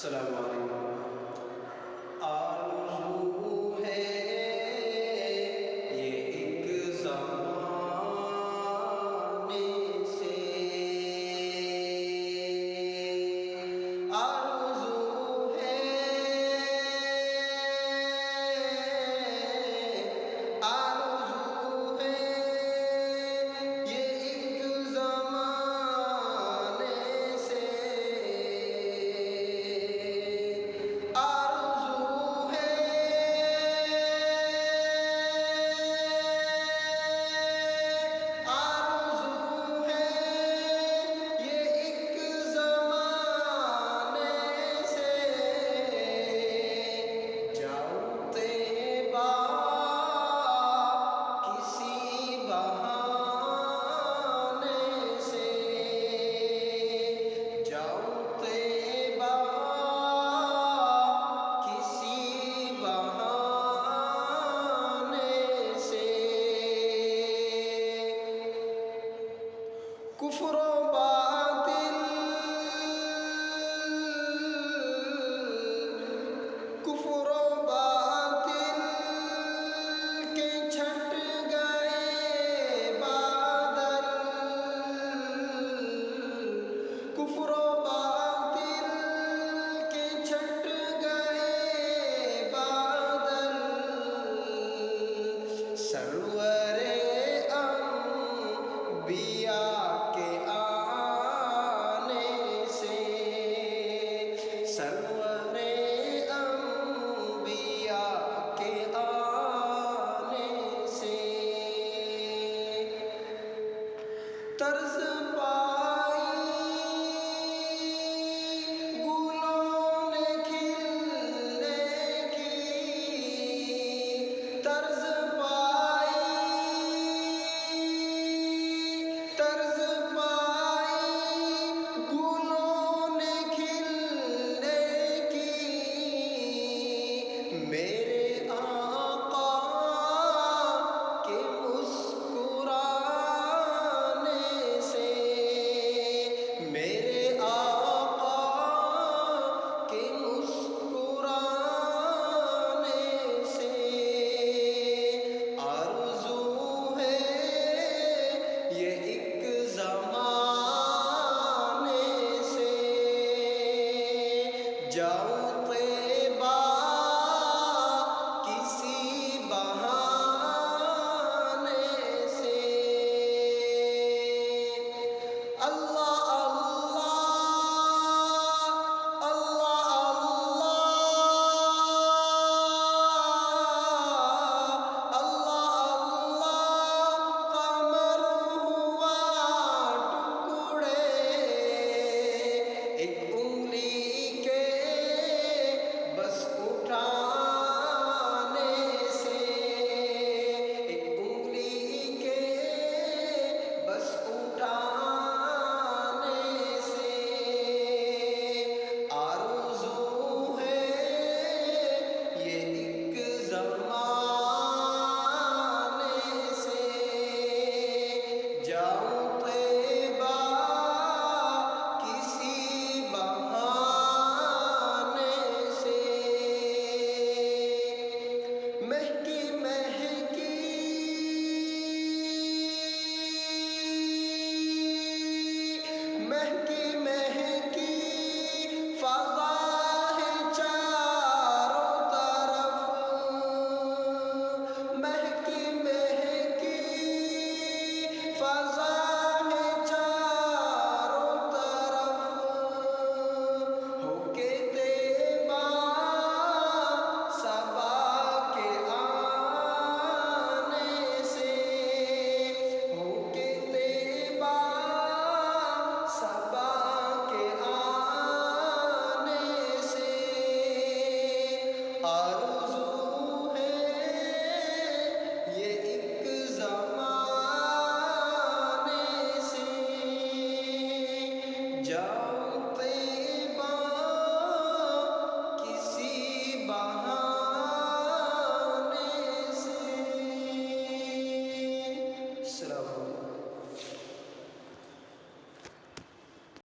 السلام علیکم۔ آرزو ہے یہ ایک زمانے سے، آرزو ہے، آرزو ہے یہ ایک زمانے سے، آرزو ہے، آرزو ہے یہ ایک زمانے سے، جاؤں طیبہ کسی بہانے سے، جاؤں طیبہ کسی بہانے سے، کفر و باطل، کفر و باطل کے چھٹ گئے بادل، کفر و باطل کے چھٹ گئے بادل، سرور انبیاء کے آنے سے، سرور انبیاء کے آنے سے، طرز پائی گلوں نے کھلنے کی، طرز پائی، طرز پائی گلوں نے کھلنے کی، میرے آقا کے مسکرانے سے، میرے آقا کے مسکرانے سے، آرزو ہے یہ ایک زمانے سے، جاؤں